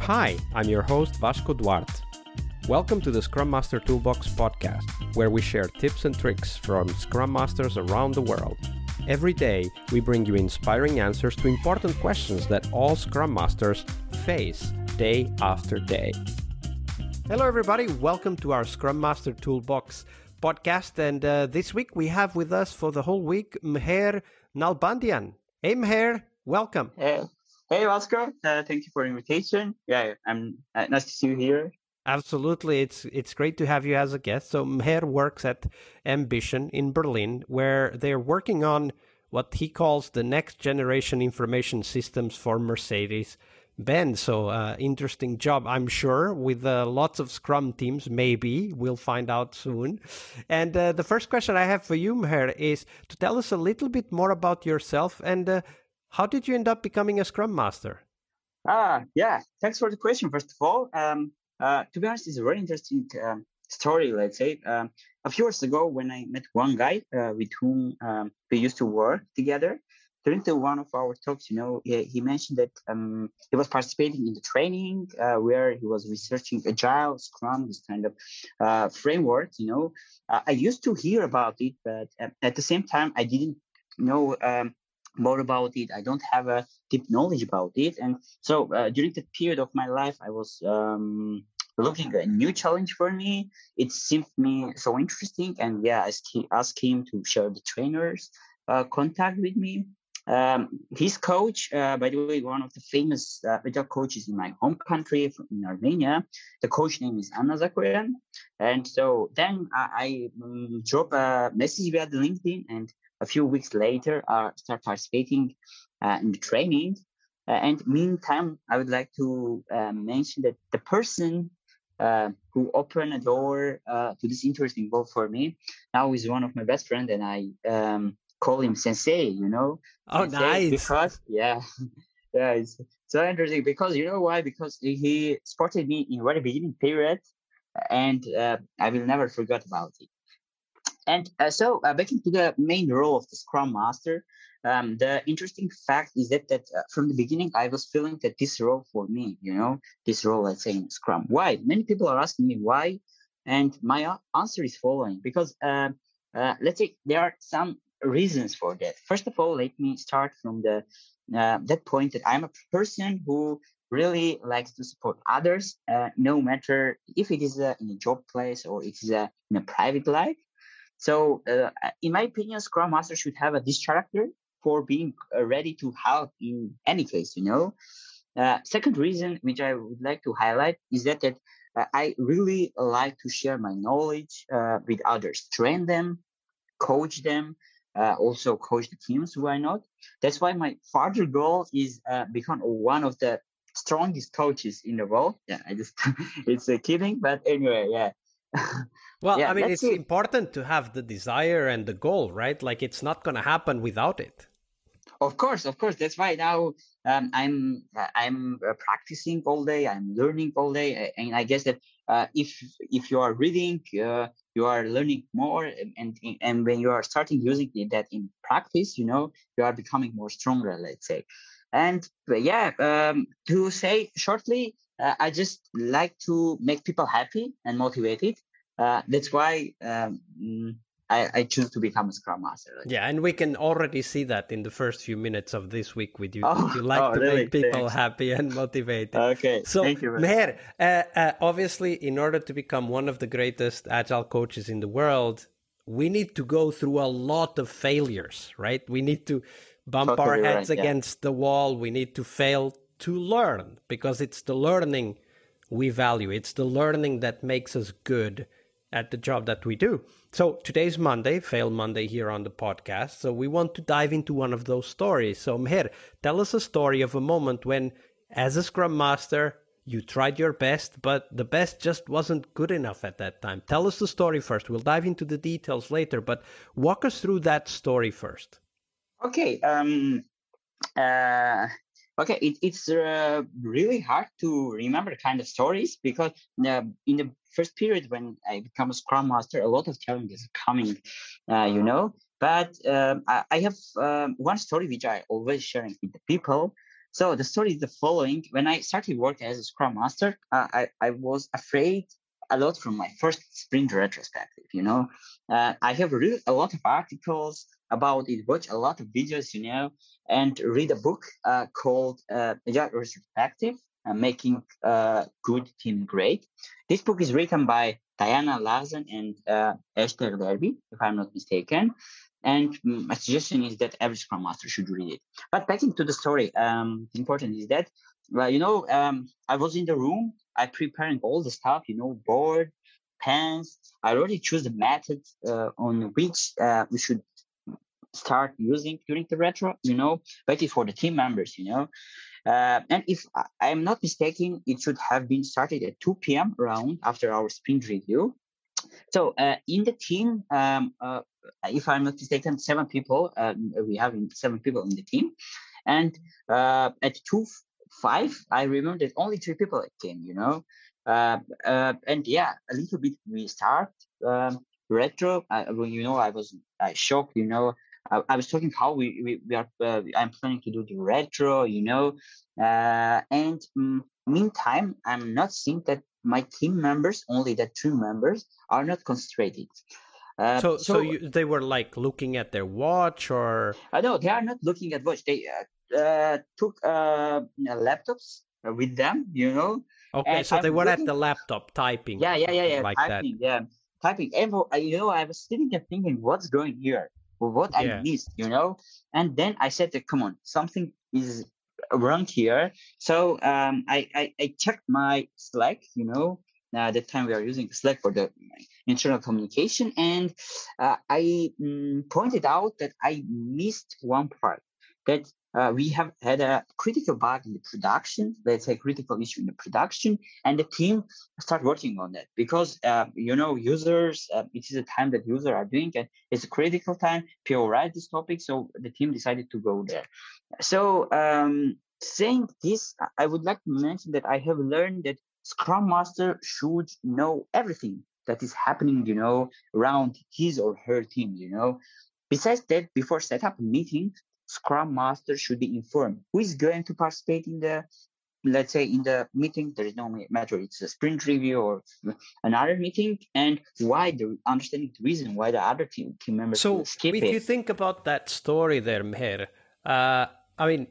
Hi, I'm your host Vasco Duarte. Welcome to the Scrum Master Toolbox podcast, where we share tips and tricks from Scrum Masters around the world. Every day, we bring you inspiring answers to important questions that all Scrum Masters face day after day. Hello everybody, welcome to our Scrum Master Toolbox podcast, and this week we have with us for the whole week Mher Nalbandyan. Hey Mher, welcome. Hey Vasco, thank you for the invitation. Yeah, I'm nice to see you here. Absolutely, it's great to have you as a guest. So Mher works at Mbition in Berlin, where they're working on what he calls the next generation information systems for Mercedes-Benz. So interesting job, I'm sure, with lots of Scrum teams. Maybe we'll find out soon. And the first question I have for you, Mher, is to tell us a little bit more about yourself and how did you end up becoming a Scrum Master? Yeah, thanks for the question. First of all, to be honest, it's a very interesting story, let's say. A few years ago, when I met one guy with whom we used to work together, during one of our talks, he mentioned that he was participating in the training where he was researching Agile, Scrum, this kind of frameworks, I used to hear about it, but at the same time, I didn't know more about it. I don't have a deep knowledge about it. And so during that period of my life, I was looking at a new challenge for me. It seemed me so interesting. And yeah, I asked him to share the trainer's contact with me. His coach, by the way, one of the famous Agile coaches in my home country, in Armenia, the coach name is Anna Zakarian. And so then I dropped a message via the LinkedIn, and a few weeks later, start participating in the training. And meantime, I would like to mention that the person who opened a door to this interesting world for me now is one of my best friends, and I call him Sensei. Oh, Sensei, nice! Because it's so interesting. Because you know why? Because he spotted me in very beginning period, and I will never forget about it. And so back into the main role of the Scrum Master, the interesting fact is that from the beginning, I was feeling that this role for me, this role, let's say, in Scrum. Why? Many people are asking me why. And my answer is following. Because let's say there are some reasons for that. First of all, let me start from that point that I'm a person who really likes to support others, no matter if it is in a job place or it is in a private life. So, in my opinion, Scrum Master should have this character for being ready to help in any case, Second reason, which I would like to highlight, is that I really like to share my knowledge with others, train them, coach them, also coach the teams, why not? That's why my further goal is become one of the strongest coaches in the world. Yeah, it's a kidding, but anyway, yeah. Well, Yeah, I mean, it's important to have the desire and the goal, right? Like, it's not going to happen without it. Of course. That's why now I'm practicing all day. I'm learning all day, and I guess that if you are reading, you are learning more, and when you are starting using that in practice, you are becoming more stronger. Let's say, and to say shortly, I just like to make people happy and motivated. That's why I choose to become a Scrum Master. Yeah, and we can already see that in the first few minutes of this week with you. Oh, you like to really? make people Thanks. happy and motivated. Okay, so, thank you. Mher, obviously, in order to become one of the greatest Agile coaches in the world, we need to go through a lot of failures, right? We need to bump our heads against the wall. We need to fail to learn, because it's the learning we value. It's the learning that makes us good at the job that we do. So today's Monday, Fail Monday here on the podcast. So we want to dive into one of those stories. So Mher, tell us a story of a moment when, as a Scrum Master, you tried your best, but the best just wasn't good enough at that time. Tell us the story first. We'll dive into the details later, but walk us through that story first. Okay. It's really hard to remember kind of stories, because in the first period when I become a Scrum Master, a lot of challenges are coming, But I have one story which I always share with the people. So the story is the following. When I started working as a Scrum Master, I was afraid a lot from my first sprint retrospective. I have read a lot of articles about it, watched a lot of videos, and read a book called Agile Retrospective, Making Good Team Great. This book is written by Diana Larsen and Esther Derby, if I'm not mistaken. And my suggestion is that every Scrum Master should read it. But back into the story, important is that, I was in the room, I preparing all the stuff, board, pens. I already choose the method on which we should start using during the retro, waiting for the team members, and if I'm not mistaken, it should have been started at 2 p.m. around after our sprint review. So in the team, if I'm not mistaken, 7 people, we have 7 people in the team. And at 2:05, I remember that only 3 people came, and yeah, a little bit we start retro. I was shocked, I was talking how we are. I'm planning to do the retro, and meantime, I'm not seeing that my team members, only the 2 members, are not concentrated. They were like looking at their watch, or no, they are not looking at watch. They took laptops with them, Okay, and so they were looking... at the laptop typing. Yeah, like typing, that. yeah, typing. And I was sitting there thinking, what's going here? What I missed, And then I said, come on, something is wrong here. So I checked my Slack, at the time we are using Slack for the internal communication, and I pointed out that I missed one part, that we have had a critical bug in the production, let's say critical issue in the production, and the team start working on that because, users, it is a time that users are doing it. It's a critical time. Prioritize this topic. So the team decided to go there. So saying this, I would like to mention that I have learned that Scrum Master should know everything that is happening, around his or her team, Besides that, before set up a meeting, Scrum Master should be informed who is going to participate in the, let's say, in the meeting. There is no matter it's a sprint review or another meeting, and understanding the reason why the other team members will skip it. So if you think about that story there, Mher, I mean,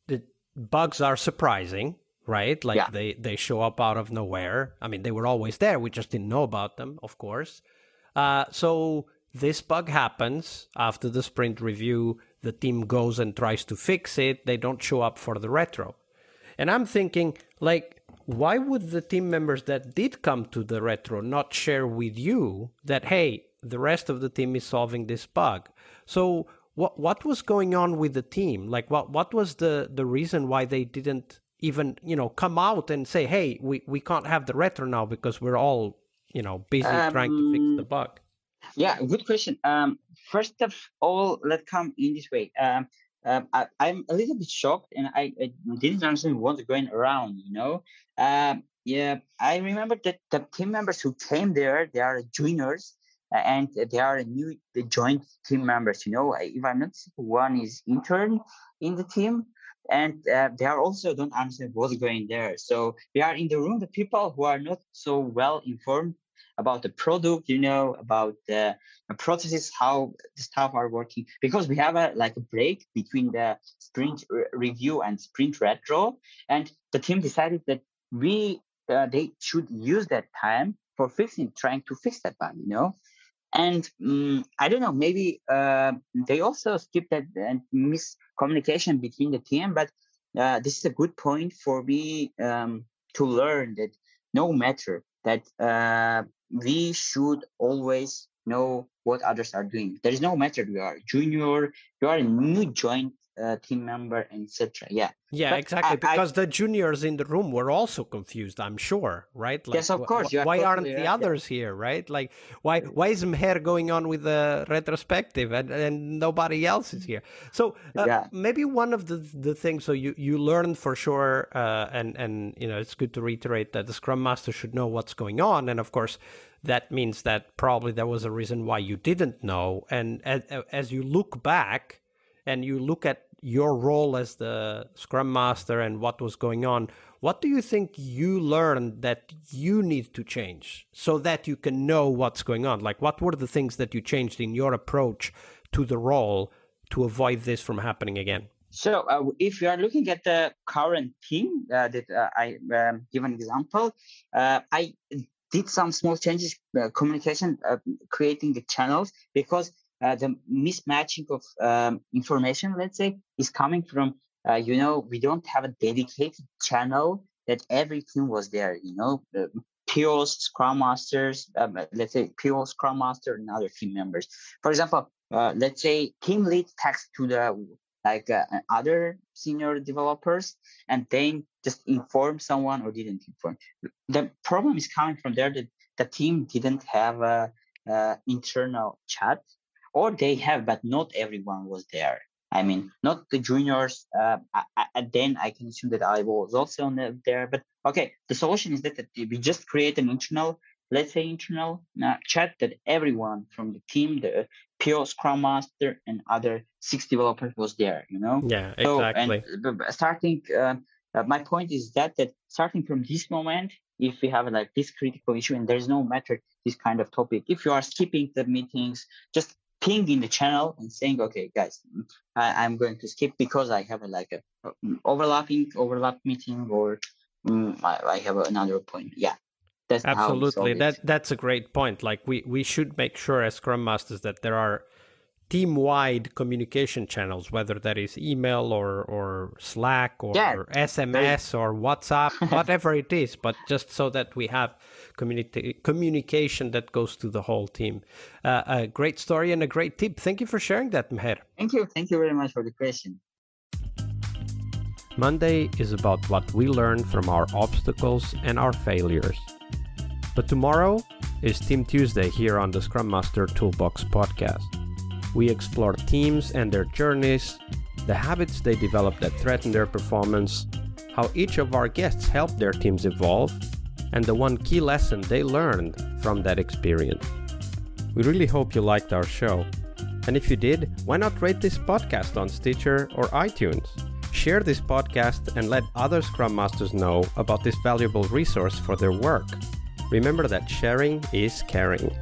the bugs are surprising, right? Like they show up out of nowhere. I mean, they were always there. We just didn't know about them, of course. So this bug happens after the sprint review. The team goes and tries to fix it. They don't show up for the retro. And I'm thinking, like, why would the team members that did come to the retro not share with you that, hey, the rest of the team is solving this bug? So what was going on with the team? Like, what was the reason why they didn't even, come out and say, hey, we can't have the retro now because we're all, busy trying to fix the bug? Yeah, good question. First of all, let's come in this way. I'm a little bit shocked, and I didn't understand what's going around. Yeah, I remember that the team members who came there, they are juniors, and they are new joint team members. If I'm not mistaken, one is intern in the team, and they are also don't understand what's going there. So they are in the room. The people who are not so well informed about the product, about the processes, how the staff are working, because we have a break between the sprint review and sprint retro, and the team decided that they should use that time for trying to fix that bug, And I don't know, maybe they also skipped that and miscommunication between the team, but this is a good point for me to learn that no matter that we should always know what others are doing. There is no matter you are junior, you are a new joint team member, etc. Yeah, but exactly. Because the juniors in the room were also confused, I'm sure, right? Like, yes, of course. Why aren't the others here, right? Like, why is Mher going on with the retrospective and nobody else is here? So maybe one of the things, so you learned for sure, and it's good to reiterate that the Scrum Master should know what's going on, and of course, that means that probably there was a reason why you didn't know. And as you look back, and you look at your role as the Scrum Master and what was going on, what do you think you learned that you need to change so that you can know what's going on? Like, what were the things that you changed in your approach to the role to avoid this from happening again? So if you are looking at the current team that I give an example, I did some small changes, communication, creating the channels, because the mismatching of information, let's say, is coming from, we don't have a dedicated channel that every team was there, POs, Scrum Masters, let's say PO, Scrum Master, and other team members. For example, let's say team lead text to the other senior developers, and then just inform someone or didn't inform. The problem is coming from there that the team didn't have a internal chat, or they have, but not everyone was there. I mean, not the juniors. Then I can assume that I was also there. But okay, the solution is that we just create an internal, let's say internal chat that everyone from the team, the PO, Scrum Master, and other 6 developers was there. Yeah, exactly. So, and starting, my point is that starting from this moment, if we have this critical issue and there's no matter this kind of topic, if you are skipping the meetings, just ping in the channel and saying, okay, guys, I'm going to skip because I have a overlap meeting, or I have another appointment. Yeah. That's absolutely. That's a great point. Like we should make sure as Scrum Masters that there are team-wide communication channels, whether that is email or Slack or SMS or WhatsApp, whatever it is, but just so that we have communication that goes to the whole team. A great story and a great tip. Thank you for sharing that, Mher. Thank you. Thank you very much for the question. Monday is about what we learn from our obstacles and our failures. But tomorrow is Team Tuesday here on the Scrum Master Toolbox podcast. We explore teams and their journeys, the habits they develop that threaten their performance, how each of our guests helped their teams evolve, and the one key lesson they learned from that experience. We really hope you liked our show. And if you did, why not rate this podcast on Stitcher or iTunes? Share this podcast and let other Scrum Masters know about this valuable resource for their work. Remember that sharing is caring.